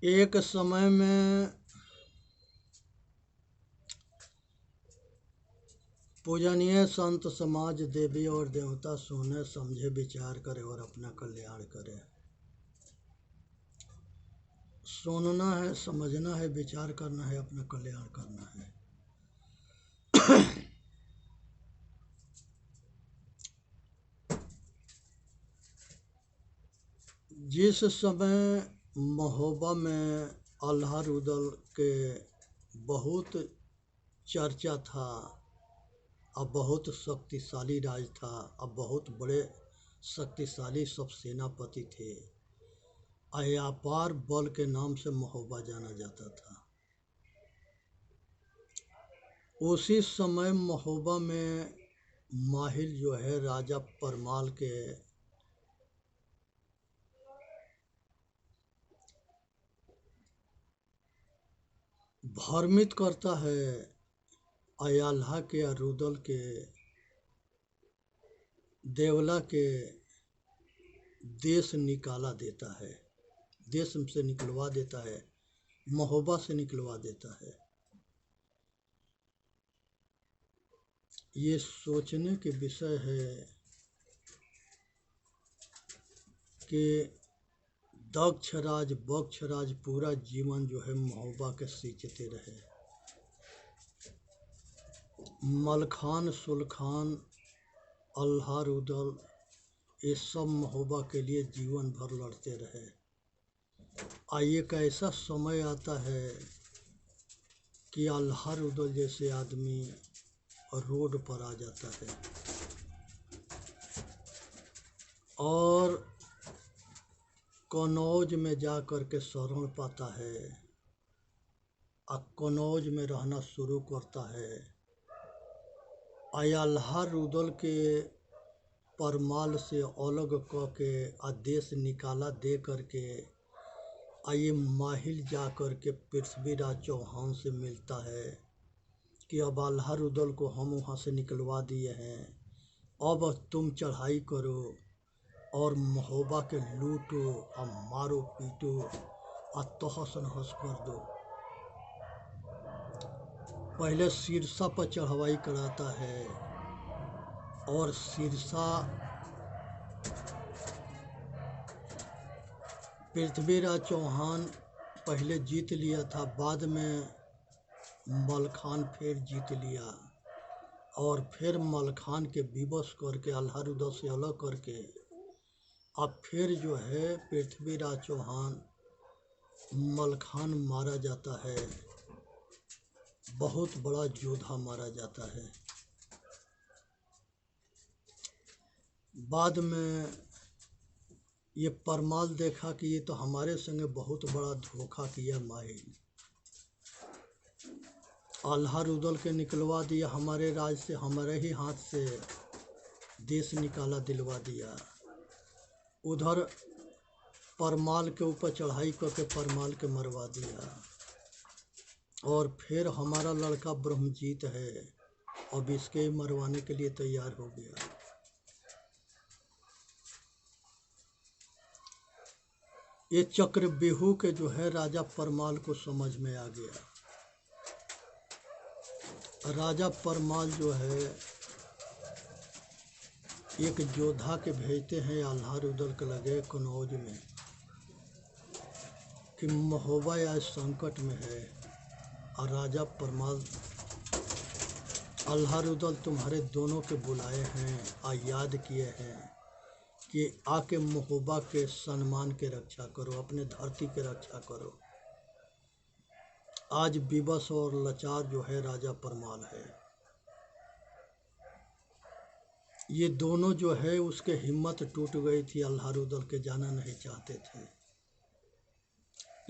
एक समय में पूजनीय संत समाज देवी और देवता सुने समझे विचार करे और अपना कल्याण करे। सुनना है, समझना है, विचार करना है, अपना कल्याण करना है। जिस समय महोबा में अल्लाह रुदल के बहुत चर्चा था, अब बहुत शक्तिशाली राज था, अब बहुत बड़े शक्तिशाली सब सेनापति थे। अपार बल के नाम से महोबा जाना जाता था। उसी समय महोबा में माहिल जो है राजा परमाल के भ्रमित करता है, अयाल्हा के रुदल के देवला के देश निकाला देता है, देश से निकलवा देता है, महोबा से निकलवा देता है। ये सोचने के विषय है कि दक्षराज बक्षराज पूरा जीवन जो है महोबा के सींचते रहे। मलखान सुलखान अल्लाह रुदल ये सब महोबा के लिए जीवन भर लड़ते रहे। एक ऐसा समय आता है कि अल्लाह रुदल जैसे आदमी रोड पर आ जाता है और कनौज में जा कर के शरण पाता है और कनौज में रहना शुरू करता है। अल्लाह रुदल के परमाल से अलग क के आदेश निकाला दे करके ये माहिल जा कर के पृथ्वीराज चौहान से मिलता है कि अब अल्लाह रुदल को हम वहाँ से निकलवा दिए हैं, अब तुम चढ़ाई करो और महोबा के लूटो और मारो पीटो और तहस नहस कर दो। पहले सिरसा पर चढ़ाई कराता है और सिरसा पृथ्वीराज चौहान पहले जीत लिया था, बाद में मलखान फिर जीत लिया और फिर मलखान के विवश करके अल्लाह रुदल से अलग करके अब फिर जो है पृथ्वीराज चौहान मलखान मारा जाता है, बहुत बड़ा योद्धा मारा जाता है। बाद में ये परमाल देखा कि ये तो हमारे संगे बहुत बड़ा धोखा किया माहिल, अल्लाह रुदल के निकलवा दिया हमारे राज से, हमारे ही हाथ से देश निकाला दिलवा दिया। उधर परमाल के ऊपर चढ़ाई करके परमाल के मरवा दिया और फिर हमारा लड़का ब्रह्मजीत है, अब इसके मरवाने के लिए तैयार हो गया। ये चक्रव्यूह के जो है राजा परमाल को समझ में आ गया। राजा परमाल जो है एक योद्धा के भेजते हैं अल्लाह रुदल के लगे कनौज में कि महोबा आज संकट में है और राजा परमाल अल्लाह रुदल तुम्हारे दोनों के बुलाए हैं और याद किए हैं कि आके महोबा के सम्मान के रक्षा करो, अपने धरती के रक्षा करो। आज विवश और लाचार जो है राजा परमाल है। ये दोनों जो है उसके हिम्मत टूट गई थी, अल्लाह रुदल के जाना नहीं चाहते थे,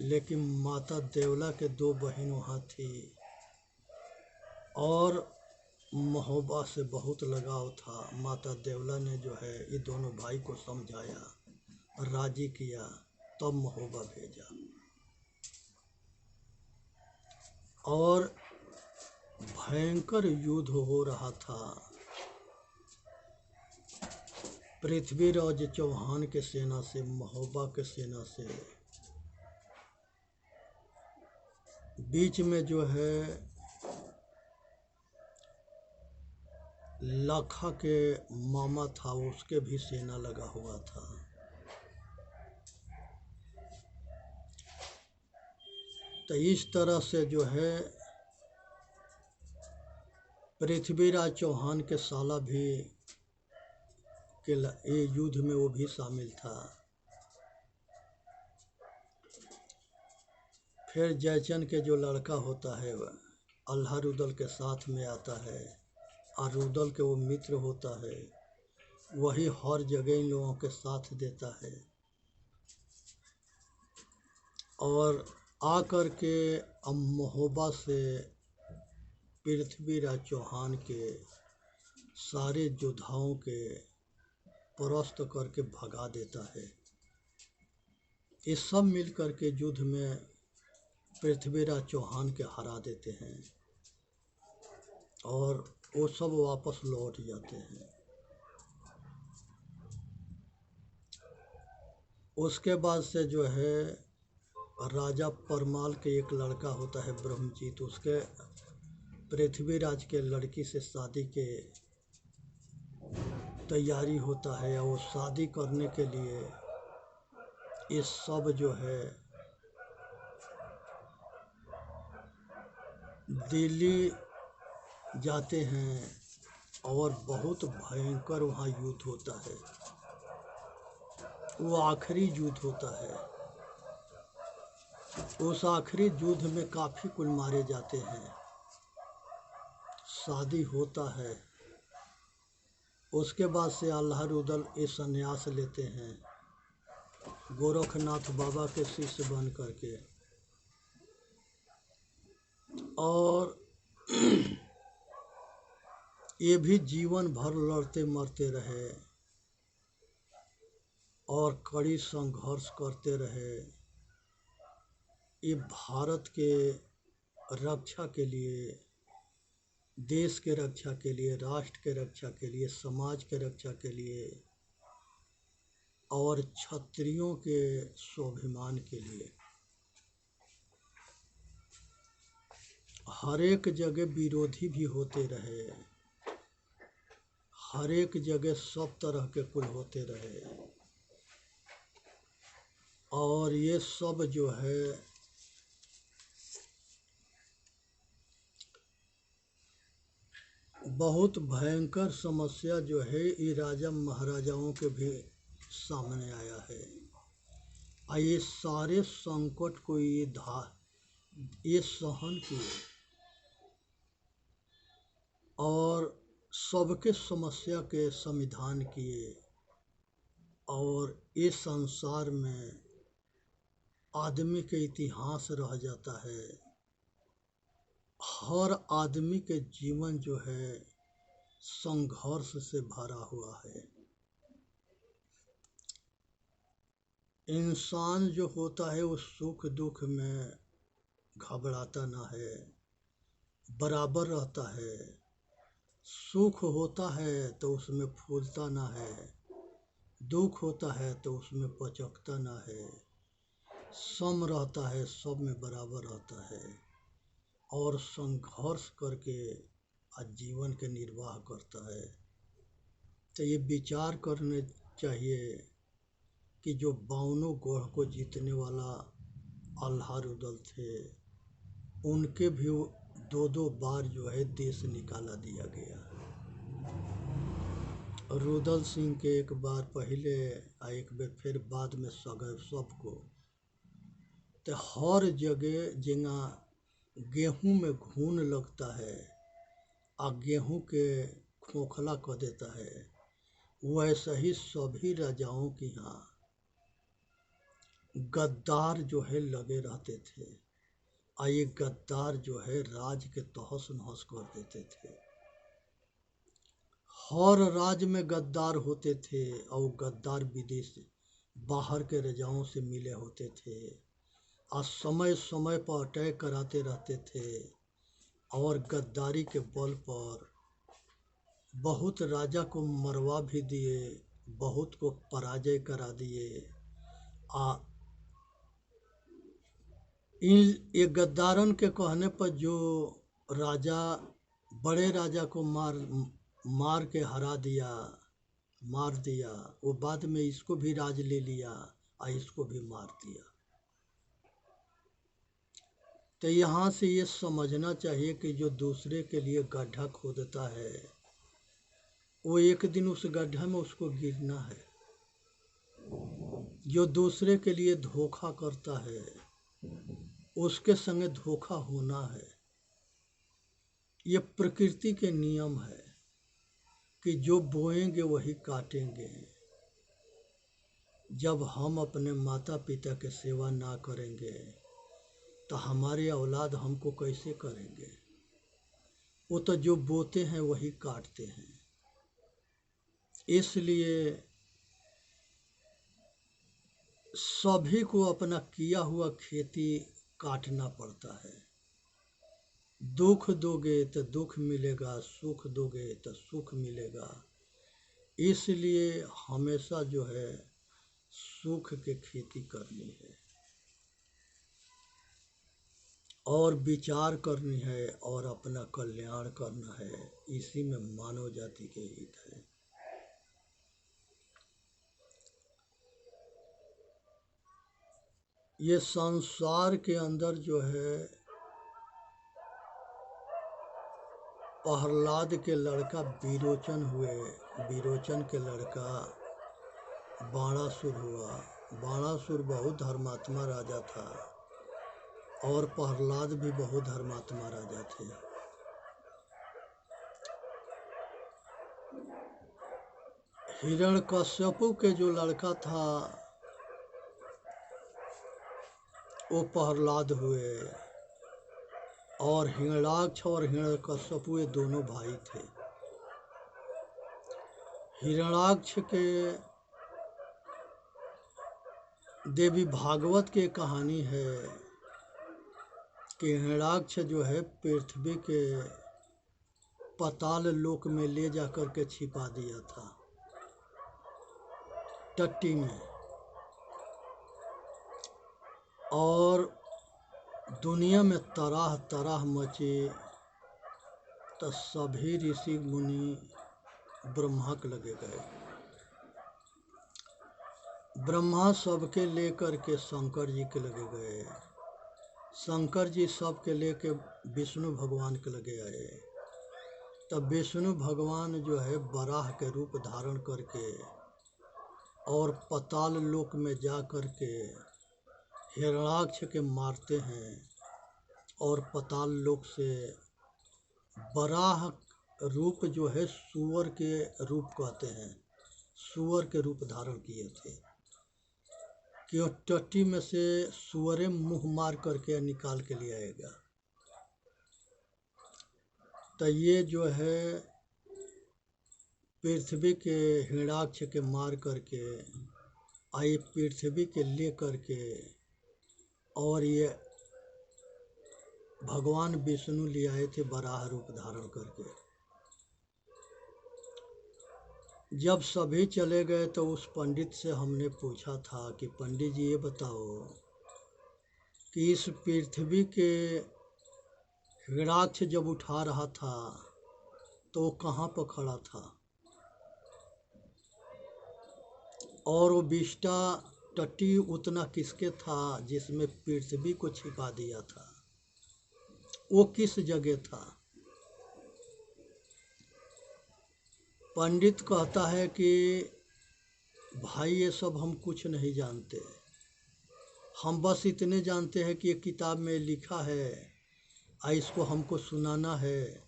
लेकिन माता देवला के दो बहन वहाँ थी और महोबा से बहुत लगाव था। माता देवला ने जो है ये दोनों भाई को समझाया, राजी किया, तब महोबा भेजा और भयंकर युद्ध हो रहा था। पृथ्वीराज चौहान के सेना से, महोबा के सेना से बीच में जो है लाखा के मामा था, उसके भी सेना लगा हुआ था। तो इस तरह से जो है पृथ्वीराज चौहान के साला भी ये युद्ध में वो भी शामिल था। फिर जयचंद के जो लड़का होता है अल्लाह रुदल के साथ में आता है, और रुदल के वो मित्र होता है, वही हर जगह इन लोगों के साथ देता है। और आकर के महोबा से पृथ्वीराज चौहान के सारे योद्धाओं के परास्त करके भगा देता है। ये सब मिलकर के युद्ध में पृथ्वीराज चौहान के हरा देते हैं और वो सब वापस लौट जाते हैं। उसके बाद से जो है राजा परमाल के एक लड़का होता है ब्रह्मजीत, उसके पृथ्वीराज के लड़की से शादी के तैयारी होता है। और वो शादी करने के लिए ये सब जो है दिल्ली जाते हैं और बहुत भयंकर वहाँ युद्ध होता है। वो आखिरी युद्ध होता है। उस आखिरी युद्ध में काफ़ी कुल मारे जाते हैं। शादी होता है। उसके बाद से अल्लाह रुदल ये संन्यास लेते हैं गोरखनाथ बाबा के शिष्य बन करके। और ये भी जीवन भर लड़ते मरते रहे और कड़ी संघर्ष करते रहे। ये भारत के रक्षा के लिए, देश के रक्षा के लिए, राष्ट्र के रक्षा के लिए, समाज के रक्षा के लिए और क्षत्रियों के स्वाभिमान के लिए हर एक जगह विरोधी भी होते रहे। हर एक जगह सब तरह के कुल होते रहे। और ये सब जो है बहुत भयंकर समस्या जो है ये राजा महाराजाओं के भी सामने आया है। ये सारे संकट को ये सहन किए और सबके समस्या के समाधान किए। और इस संसार में आदमी के इतिहास रह जाता है। हर आदमी के जीवन जो है संघर्ष से भरा हुआ है। इंसान जो होता है वो सुख दुख में घबराता ना है, बराबर रहता है। सुख होता है तो उसमें फूलता ना है, दुख होता है तो उसमें पचकता ना है। सम रहता है, सब में बराबर रहता है और संघर्ष करके जीवन के निर्वाह करता है। तो ये विचार करने चाहिए कि जो 52 गढ़ को जीतने वाला अल्लाह रुदल थे, उनके भी 2-2 बार जो है देश निकाला दिया गया। रुदल सिंह के एक बार पहले एक बार फिर बाद में सगैव सबको। तो हर जगह जगह गेहूं में घून लगता है और गेहूं के खोखला कर देता है, वैसे ही सभी राजाओं के यहाँ गद्दार जो है लगे रहते थे। ये गद्दार जो है राज के तहस नहस कर देते थे। हर राज्य में गद्दार होते थे और गद्दार विदेश बाहर के राजाओं से मिले होते थे और समय समय पर अटैक कराते रहते थे और गद्दारी के बल पर बहुत राजा को मरवा भी दिए, बहुत को पराजय करा दिए। इन ये गद्दारन के कहने पर जो राजा बड़े राजा को मार के हरा दिया, मार दिया, वो बाद में इसको भी राज ले लिया और इसको भी मार दिया। तो यहाँ से ये समझना चाहिए कि जो दूसरे के लिए गड्ढा खोदता है वो एक दिन उस गड्ढे में उसको गिरना है। जो दूसरे के लिए धोखा करता है उसके संगे धोखा होना है। ये प्रकृति के नियम है कि जो बोएंगे वही काटेंगे। जब हम अपने माता पिता के सेवा ना करेंगे तो हमारे औलाद हमको कैसे करेंगे? वो तो जो बोते हैं वही काटते हैं। इसलिए सभी को अपना किया हुआ खेती काटना पड़ता है। दुख दोगे तो दुख मिलेगा, सुख दोगे तो सुख मिलेगा। इसलिए हमेशा जो है सुख की खेती करनी है और विचार करनी है और अपना कल्याण करना है। इसी में मानव जाति के हित है। ये संसार के अंदर जो है प्रहलाद के लड़का विरोचन हुए, विरोचन के लड़का बाणासुर हुआ। बाणासुर बहुत धर्मात्मा राजा था और प्रहलाद भी बहुत धर्मात्मा राजा थे। हिरण्यकश्यपु के जो लड़का था वो प्रहलाद हुए और हिरण्याक्ष और हिरण्यकश्यपु ये दोनों भाई थे। हिरण्याक्ष के देवी भागवत की कहानी है कि हिरण्याक्ष जो है पृथ्वी के पाताल लोक में ले जाकर के छिपा दिया था, टट्टी में। और दुनिया में तरह तरह मचे तो सभी ऋषि मुनि ब्रह्मा के लगे गए। ब्रह्मा सबके लेकर के शंकर जी के लगे गए, शंकर जी सबके लेके विष्णु भगवान के लगे आए। तब विष्णु भगवान जो है वराह के रूप धारण करके और पाताल लोक में जा कर के हिरण्याक्ष के मारते हैं और पाताल लोक से वराह रूप जो है सूअर के रूप कहते हैं, सूअर के रूप धारण किए थे कि टट्टी में से सूअरे मुंह मार करके निकाल के ले आएगा। तो ये जो है पृथ्वी के हिरण्याक्ष के मार करके आए, पृथ्वी के ले करके और ये भगवान विष्णु ले आए थे वराह रूप धारण करके। जब सभी चले गए तो उस पंडित से हमने पूछा था कि पंडित जी ये बताओ कि इस पृथ्वी के हिरण्याक्ष जब उठा रहा था तो वो कहाँ पर खड़ा था और वो बिष्टा टट्टी उतना किसके था जिसमें पृथ्वी को छिपा दिया था, वो किस जगह था? पंडित कहता है कि भाई ये सब हम कुछ नहीं जानते, हम बस इतने जानते हैं कि ये किताब में लिखा है और इसको हमको सुनाना है।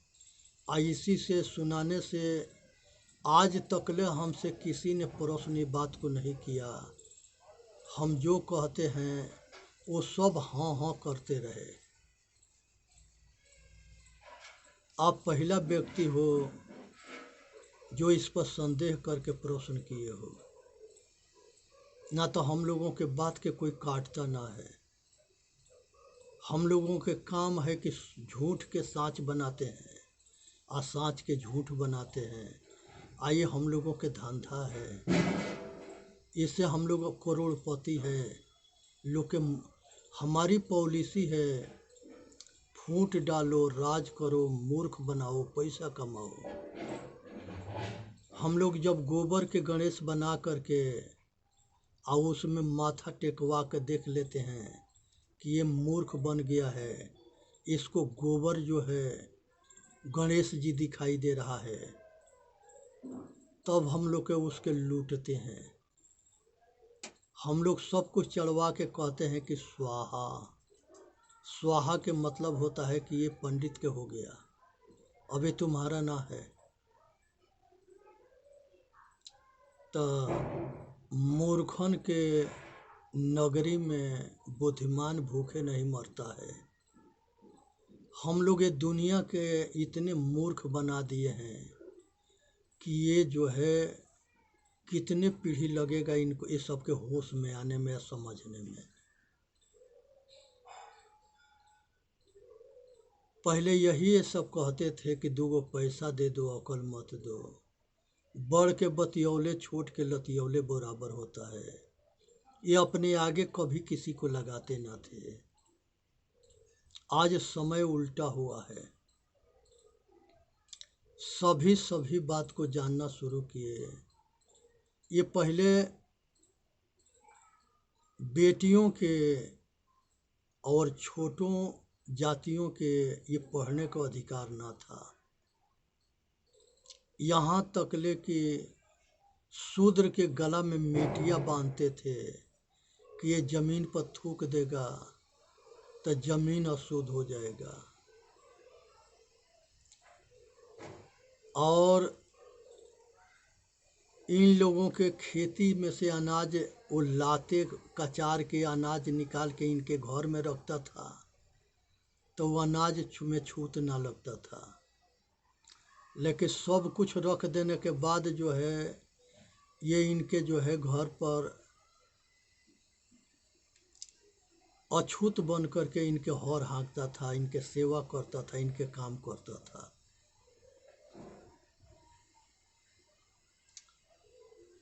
और इसी से सुनाने से आज तकले हमसे किसी ने प्रश्न बात को नहीं किया। हम जो कहते हैं वो सब हाँ हाँ करते रहे। आप पहला व्यक्ति हो जो इस पर संदेह करके प्रश्न किए हो। ना तो हम लोगों के बात के कोई काटता ना है। हम लोगों के काम है कि झूठ के साँच बनाते हैं और साँच के झूठ बनाते हैं। आइए हम लोगों के धंधा है, इससे हम लोग करोड़पति है, लोग के हमारी पॉलिसी है, फूट डालो राज करो, मूर्ख बनाओ पैसा कमाओ। हम लोग जब गोबर के गणेश बना करके और उसमें माथा टेकवा के देख लेते हैं कि ये मूर्ख बन गया है, इसको गोबर जो है गणेश जी दिखाई दे रहा है, तब हम लोग के उसके लूटते हैं। हम लोग सब कुछ चढ़वा के कहते हैं कि स्वाहा। स्वाहा के मतलब होता है कि ये पंडित के हो गया, अब ये तुम्हारा ना है। तो मूर्खन के नगरी में बुद्धिमान भूखे नहीं मरता है। हम लोग ये दुनिया के इतने मूर्ख बना दिए हैं कि ये जो है कितने पीढ़ी लगेगा इनको ये सब के होश में आने में, समझने में। पहले यही ये सब कहते थे कि 2 गो पैसा दे दो अकल मत दो, बड़ के बतियौले छोट के लतियौले बराबर होता है। ये अपने आगे कभी किसी को लगाते ना थे। आज समय उल्टा हुआ है, सभी बात को जानना शुरू किए। ये पहले बेटियों के और छोटों जातियों के ये पढ़ने का अधिकार ना था। यहाँ तक ले कि शूद्र के गला में मेटिया बांधते थे कि ये जमीन पर थूक देगा तो जमीन अशुद्ध हो जाएगा। और इन लोगों के खेती में से अनाज वो लाते कचार के अनाज निकाल के इनके घर में रखता था, तो वो अनाज में छूत ना लगता था। लेकिन सब कुछ रख देने के बाद जो है ये इनके जो है घर पर अछूत बन करके इनके हौर हाँकता था, इनके सेवा करता था, इनके काम करता था।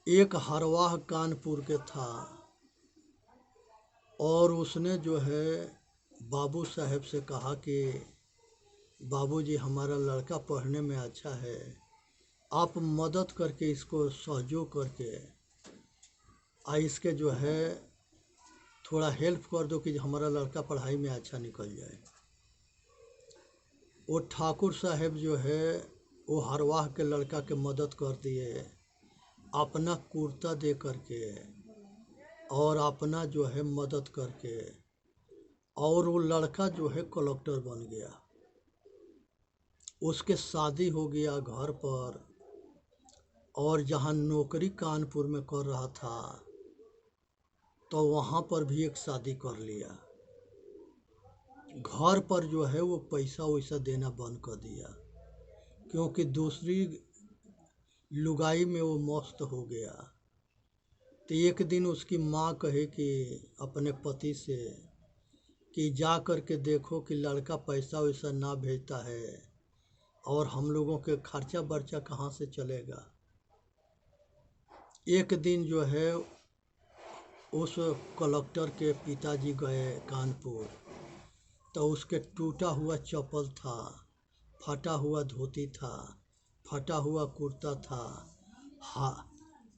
एक हरवाह कानपुर के था और उसने जो है बाबू साहब से कहा कि बाबूजी हमारा लड़का पढ़ने में अच्छा है, आप मदद करके इसको सहयोग करके इसके जो है थोड़ा हेल्प कर दो कि हमारा लड़का पढ़ाई में अच्छा निकल जाए। वो ठाकुर साहब जो है वो हरवाह के लड़का के मदद कर दिए, अपना कुर्ता दे करके और अपना जो है मदद करके, और वो लड़का जो है कलेक्टर बन गया। उसके शादी हो गया घर पर, और जहाँ नौकरी कानपुर में कर रहा था तो वहाँ पर भी एक शादी कर लिया। घर पर जो है वो पैसा वैसा देना बंद कर दिया, क्योंकि दूसरी लुगाई में वो मस्त हो गया। तो एक दिन उसकी माँ कहे कि अपने पति से कि जा कर के देखो कि लड़का पैसा वैसा ना भेजता है और हम लोगों के खर्चा बर्चा कहाँ से चलेगा। एक दिन जो है उस कलेक्टर के पिताजी गए कानपुर, तो उसके टूटा हुआ चप्पल था, फटा हुआ धोती था, फटा हुआ कुर्ता था,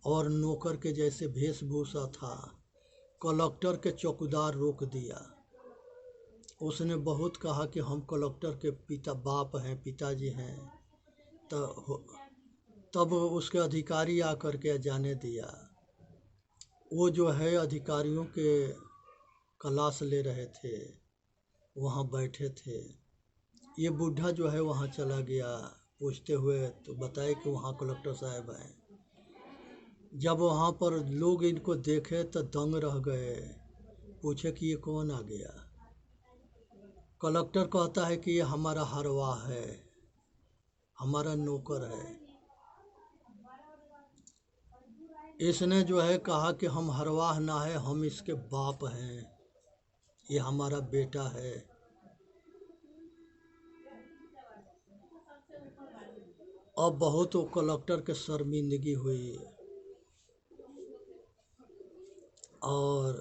और नौकर के जैसे वेशभूषा था। कलेक्टर के चौकीदार रोक दिया। उसने बहुत कहा कि हम कलेक्टर के बाप हैं, पिताजी हैं। तो तब उसके अधिकारी आकर के जाने दिया। वो जो है अधिकारियों के क्लास ले रहे थे, वहाँ बैठे थे। ये बूढ़ा जो है वहाँ चला गया पूछते हुए, तो बताए कि वहाँ कलेक्टर साहब हैं। जब वहाँ पर लोग इनको देखे तो दंग रह गए, पूछे कि ये कौन आ गया। कलेक्टर कहता है कि ये हमारा हरवाह है, हमारा नौकर है। इसने जो है कहा कि हम हरवाह ना है, हम इसके बाप हैं, ये हमारा बेटा है। अब बहुत वो कलेक्टर के शर्मिंदगी हुई और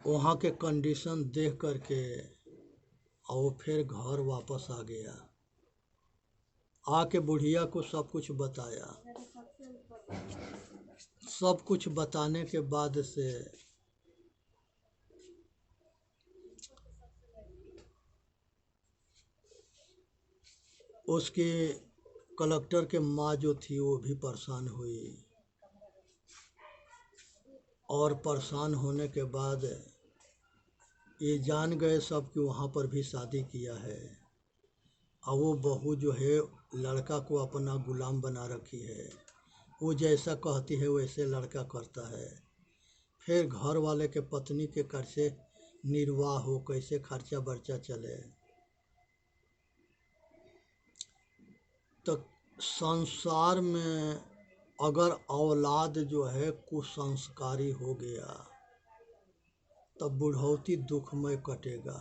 वहाँ के कंडीशन देख करके और वो फिर घर वापस आ गया। आके बुढ़िया को सब कुछ बताया। सब कुछ बताने के बाद से उसके कलेक्टर के माँ जो थी वो भी परेशान हुई, और परेशान होने के बाद ये जान गए सब कि वहाँ पर भी शादी किया है, और वो बहू जो है लड़का को अपना गुलाम बना रखी है। वो जैसा कहती है वैसे लड़का करता है। फिर घर वाले के पत्नी के कैसे निर्वाह हो, कैसे खर्चा बर्चा चले। तो संसार में अगर औलाद जो है कुसंस्कारी हो गया तब बुढ़ौती दुखमय कटेगा,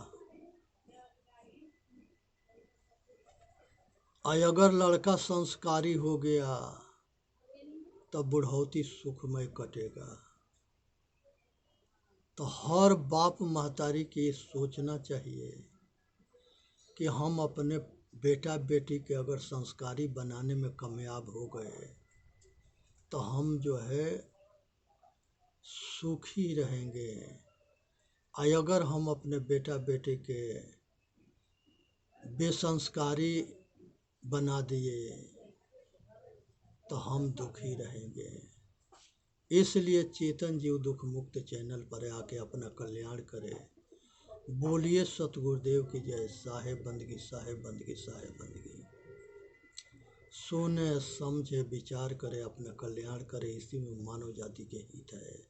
और अगर लड़का संस्कारी हो गया तब बुढ़ौती सुखमय कटेगा। तो हर बाप महतारी की सोचना चाहिए कि हम अपने बेटा बेटी के अगर संस्कारी बनाने में कामयाब हो गए तो हम जो है सुखी रहेंगे, और अगर हम अपने बेटा बेटी के बेसंस्कारी बना दिए तो हम दुखी रहेंगे। इसलिए चेतन जीव दुख मुक्त चैनल पर आके अपना कल्याण करे। बोलिए सतगुरुदेव की जय। साहेब बंदगी, साहेब बंदगी, साहेब बंदगी। सुने समझे विचार करे, अपना कल्याण करे, इसी में मानव जाति के हित है।